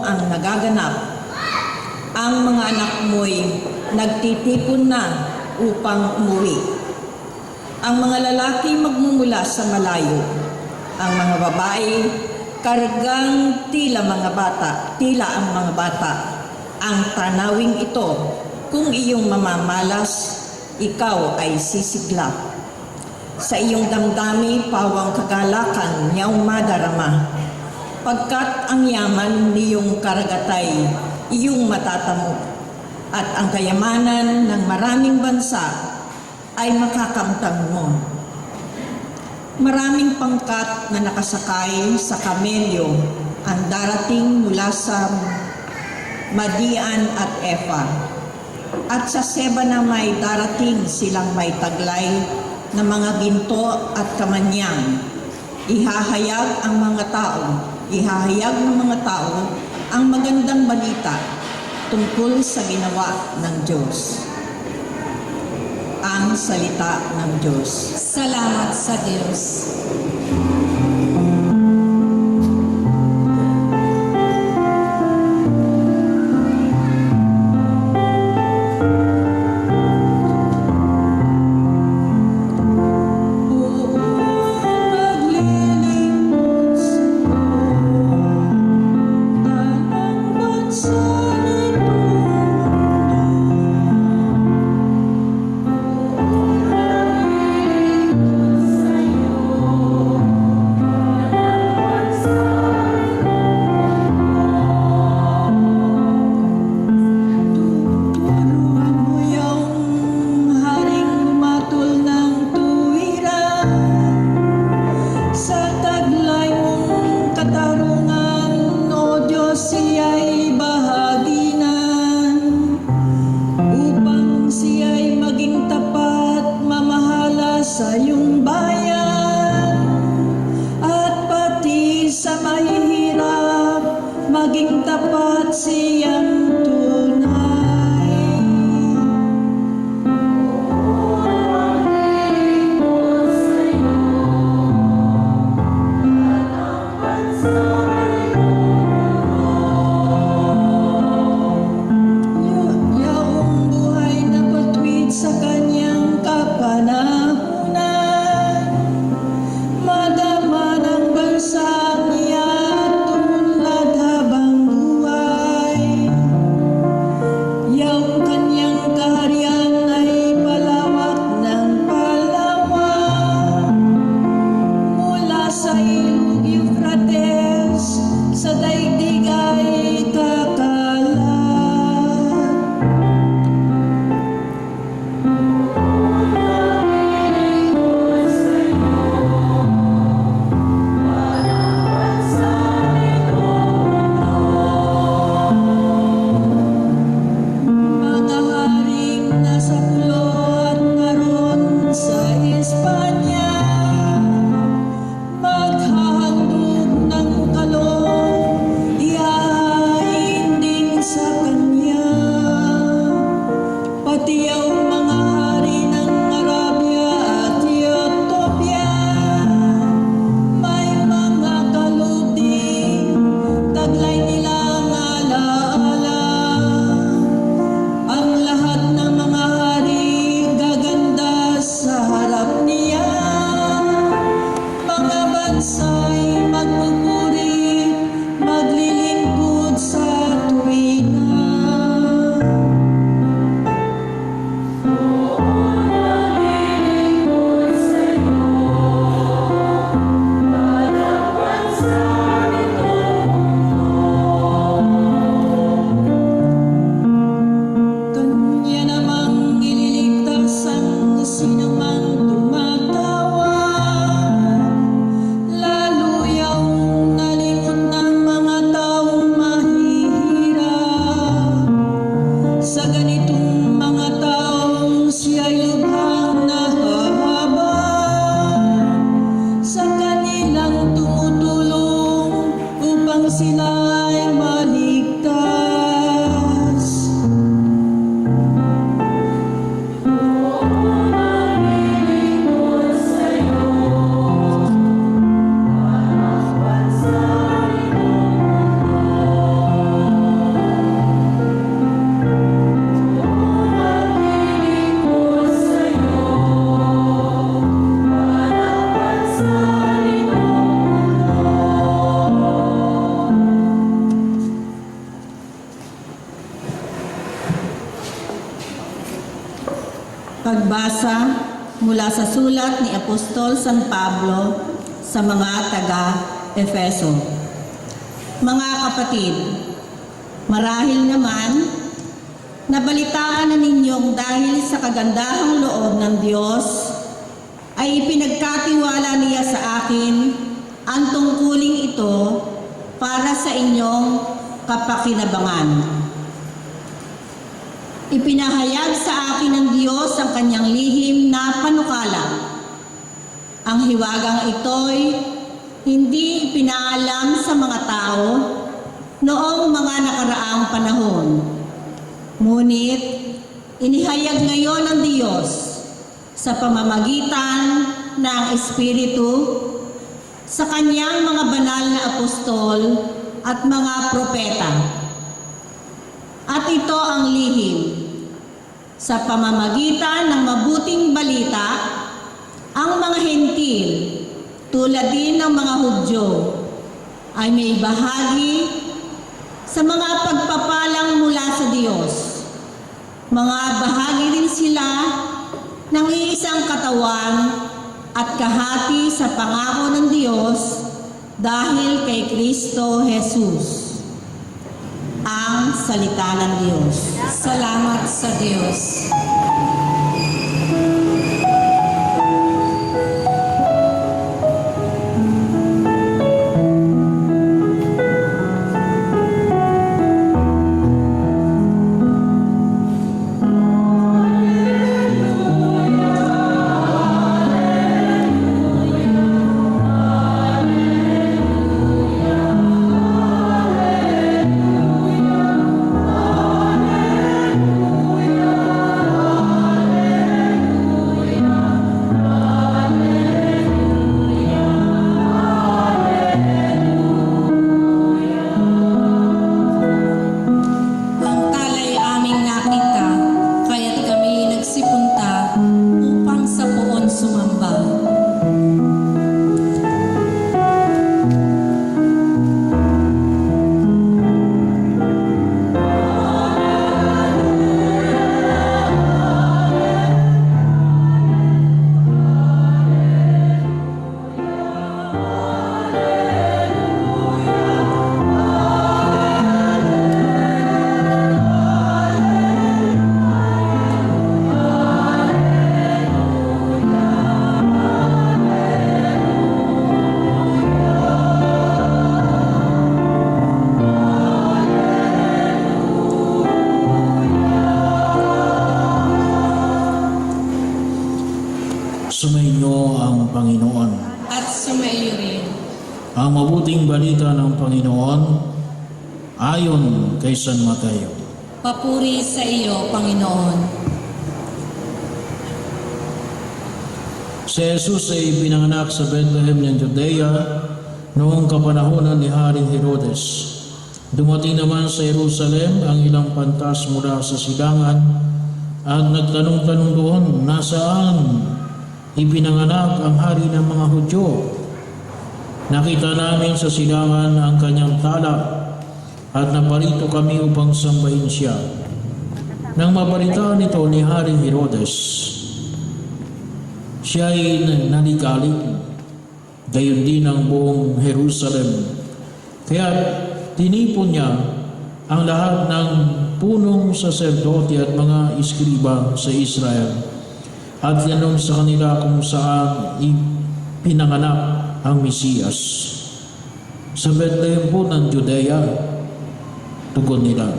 ang nagaganap. Ang mga anak mo'y nagtitipon na upang umuwi. Ang mga lalaki magmumula sa malayo. Ang mga babae kargang tila ang mga bata. Ang tanawing ito, kung iyong mamamalas, ikaw ay sisigla. Sa iyong damdami, pawang kagalakan niyang madarama. Pagkat ang yaman niyong karagatay, iyong matatamo. At ang kayamanan ng maraming bansa ay makakamtan mo. Maraming pangkat na nakasakay sa kamelyo ang darating mula sa Madian at Efa. At sa Seba na may darating silang may taglay na mga ginto at kamanyang. Ihahayag ng mga tao ang magandang balita tungkol sa ginawa ng Diyos. Ang salita ng Diyos. Salamat sa Diyos. Sa iyong bayan at pati sa mahihirap, maging tapat siyang tunay. Yaong buhay na patuwid sa kanyang kapanahunan. Madama ng bansa niya at tumunlad habang buhay. Pagbasa mula sa sulat ni Apostol San Pablo sa mga taga-Efeso. Mga kapatid, marahil naman, nabalitaan na ninyong dahil sa kagandahang loob ng Diyos, ay ipinagkatiwala niya sa akin ang tungkuling ito para sa inyong kapakinabangan. Ipinahayag sa akin ng Diyos ang kanyang lihim na panukala. Ang hiwagang ito'y hindi ipinaalam sa mga tao noong mga nakaraang panahon. Ngunit, inihayag ngayon ng Diyos sa pamamagitan ng Espiritu sa kanyang mga banal na apostol at mga propeta. At ito ang lihim. Sa pamamagitan ng mabuting balita, ang mga hentil, tulad din ng mga Hudyo, ay may bahagi sa mga pagpapalang mula sa Diyos. Mga bahagi din sila ng iisang katawan at kahati sa pangako ng Diyos dahil kay Kristo Jesus. Ang salita ng Diyos. Salamat sa Diyos. Sumainyo ang Panginoon. At sumayo rin. Ang mabuting balita ng Panginoon ayon kay San Mateo. Papuri sa iyo, Panginoon. Si Jesus ay pinanganak sa Bethlehem ng Judea noong kapanahonan ni Haring Herodes. Dumating naman sa Jerusalem ang ilang pantas mula sa silangan at nagtanong-tanong doon, nasaan ipinanganak ang hari ng mga Hudyo? Nakita namin sa silangan ang kanyang tala at naparito kami upang sambahin siya. Nang mabalitaan ito ni Haring Herodes, siya ay naligalig, gayon din ang buong Jerusalem. Kaya tinipon niya ang lahat ng punong saserdote at mga iskriba sa Israel at tinanong sa kanila kung saan ipinanganak ang Mesiyas. Sa Bethlehem po ng Judea, tugon nila.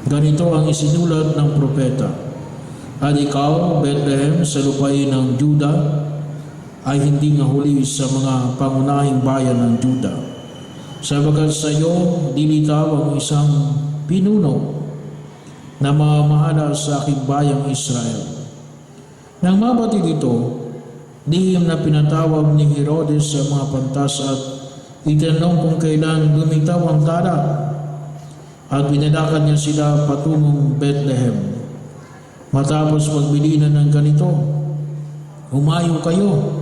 Ganito ang isinulat ng propeta. At ikaw, Bethlehem, sa lupain ng Juda, ay hindi nga huli sa mga pangunahing bayan ng Juda. Sabagat sa iyo, dilitaw ang isang pinuno na mamamahala sa aking bayang Israel. Nang mabatid ito, lihim na pinatawag ni Herodes sa mga pantas at itinanong kung kailan lumitaw ang tala at binalakad niya sila patungong Bethlehem. Matapos magbilinan ng ganito, humayo kayo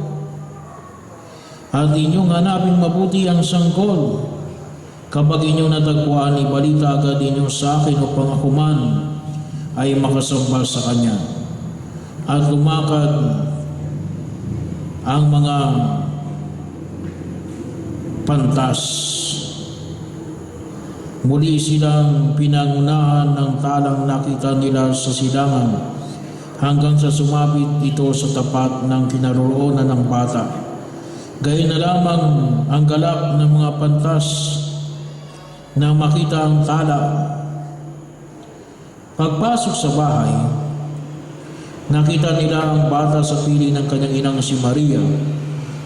at inyong hanapin mabuti ang sanggol. Kapag inyong natagpuan, ibalita agad inyo sa akin upang ako man ay makasamba sa kanya. at lumakad ang mga pantas. Muli silang pinangunahan ng talang nakita nila sa silangan hanggang sa sumabit ito sa tapat ng kinaroroonan ng bata. Gayon na lamang ang galak ng mga pantas na makita ang tala. Pagpasok sa bahay, nakita nila ang bata sa piling ng kanyang inang si Maria.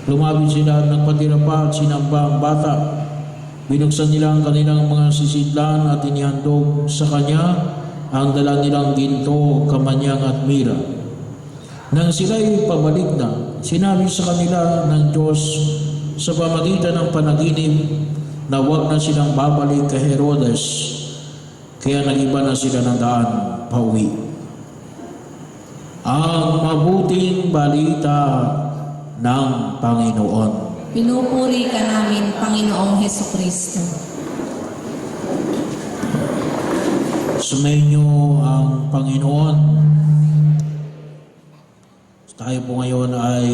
Lumapit sila at nagpatira pa at sinamba ang bata. Binuksan nila ang kanilang mga sisidlan at inihandog sa kanya ang dala nilang ginto, kamanyang at mira. Nang sila'y pabalik na, sinabi sa kanila ng Diyos sa pamagitan ng panaginip na huwag na silang babalik kay Herodes, kaya nag-iba na sila ng daan pauwi. Ang mabuting balita ng Panginoon. Pinupuri ka namin, Panginoong Hesukristo. Sumainyo ang Panginoon. Tayo po ngayon ay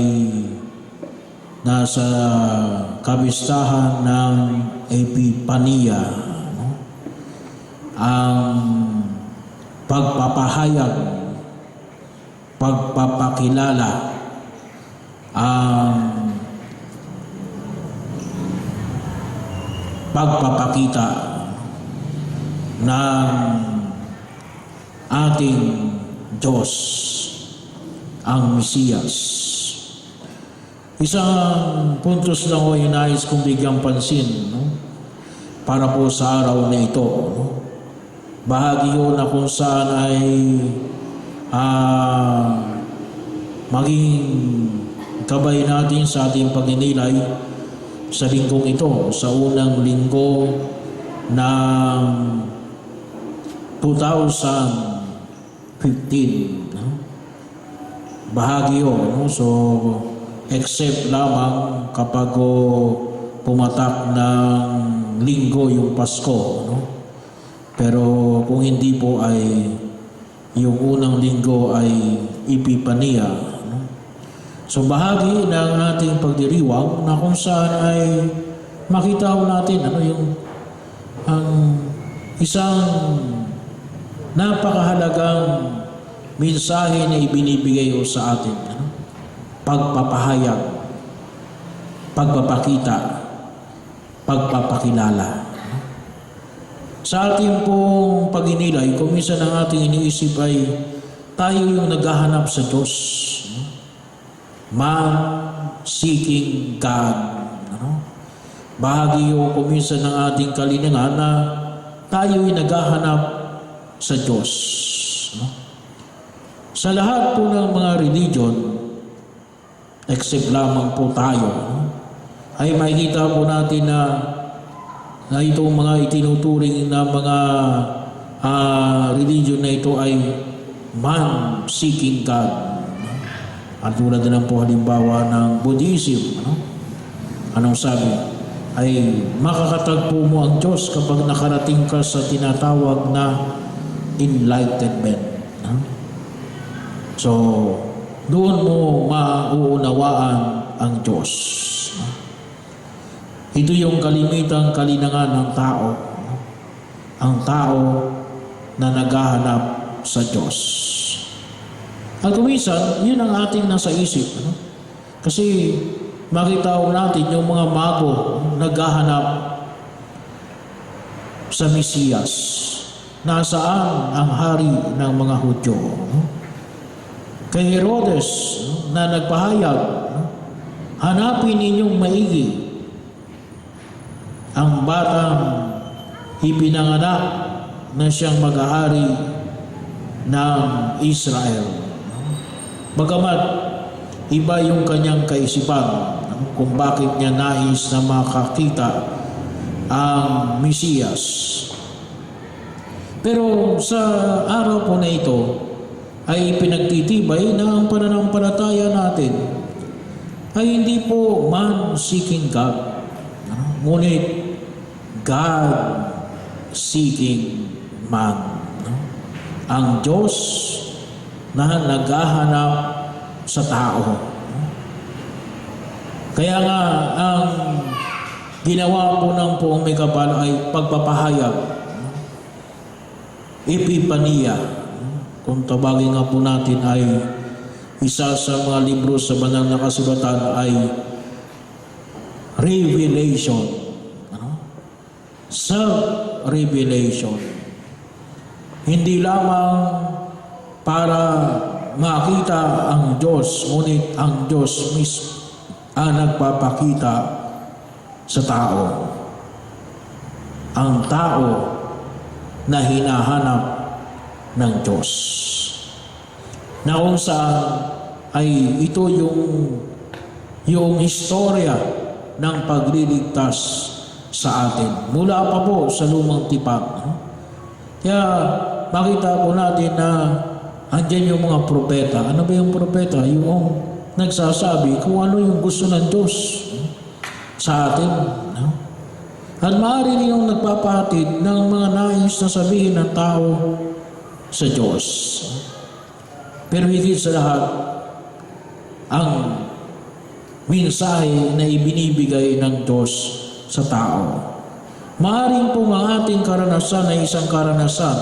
nasa kabistahan ng Epipania, ang pagpapahayag, pagpapakilala, ang pagpapakita ng ating Diyos, ang Mesiyas. Isang puntos lang ko yung nais kong bigyang pansin, para po sa araw na ito. Bahagi yun na kung saan ay maging kabay natin sa ating pagninilay sa linggong ito, sa unang linggo ng 2015. Bahagi yun. So, except lamang kapag pumatak ng linggo yung Pasko. Pero kung hindi po ay yung unang linggo ay Epipania. So bahagi ng ating pagdiriwang na kung saan ay makita ko natin yung ang isang napakahalagang mensahe na ibinibigay sa atin. Pagpapahayag, pagpapakita, pagpapakilala. Sa ating pong pag-inilay, kung minsan ang ating iniisip ay tayo yung naghahanap sa Diyos. Man seeking God. Bahagi yung kung minsan ng ating kalinangan na tayo yung naghahanap sa Diyos. Sa lahat po ng mga religion, except lamang po tayo, ay makikita po natin na itong mga itinuturing na mga religion na ito ay man seeking God. At tulad na lang po halimbawa ng Buddhism. Anong sabi? Ay makakatagpo mo ang Diyos kapag nakarating ka sa tinatawag na enlightenment. So, doon mo mauunawaan ang Diyos. Ito yung kalimitang kalinangan ng tao. Ang tao na naghahanap sa Diyos. At kuminsan, yun ang ating nasa isip. Kasi makita natin yung mga mago naghahanap sa Mesiyas. Nasaan ang hari ng mga Hudyo? Kay Herodes na nagpahayag, hanapin ninyong maigi ang batang ipinanganak na siyang mag-ahari ng Israel. Bagamat iba yung kanyang kaisipan kung bakit niya nais na makakita ang Mesiyas. Pero sa araw po na ito ay pinagtitibay na ang pananampalataya natin ay hindi po man seeking God, ngunit God seeking man. Ang Diyos na naghahanap sa tao. Kaya nga, ang ginawa po ng Poong May Kapal ay pagpapahayag, epipania. Kung tawagin nga po natin ay isa sa mga libro sa banal na kasulatan ay revelation. Self-revelation. Hindi lamang para makita ang Diyos, ngunit ang Diyos mismo ang nagpapakita sa tao. Ang tao na hinahanap ng Diyos. Na kung saan ay ito yung istorya ng pagliligtas sa atin. Mula pa po sa lumang tipak. Kaya makita po natin na andyan yung mga propeta. Ano ba yung propeta? Yung nagsasabi kung ano yung gusto ng Diyos sa atin. At maaari yung nagpapahatid ng mga nais na sabihin ng tao sa Diyos. Pero higit sa lahat, ang mensahe na ibinibigay ng Diyos sa tao. Maaring po ang ating karanasan ay isang karanasan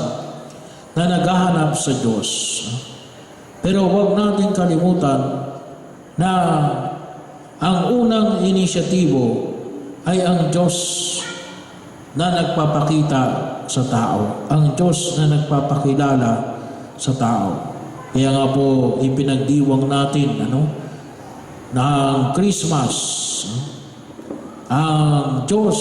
na naghahanap sa Diyos. Pero huwag natin kalimutan na ang unang inisyatibo ay ang Diyos na nagpapakita sa tao. Ang Diyos na nagpapakilala sa tao. Kaya nga po ipinagdiwang natin na ang Christmas, ang Diyos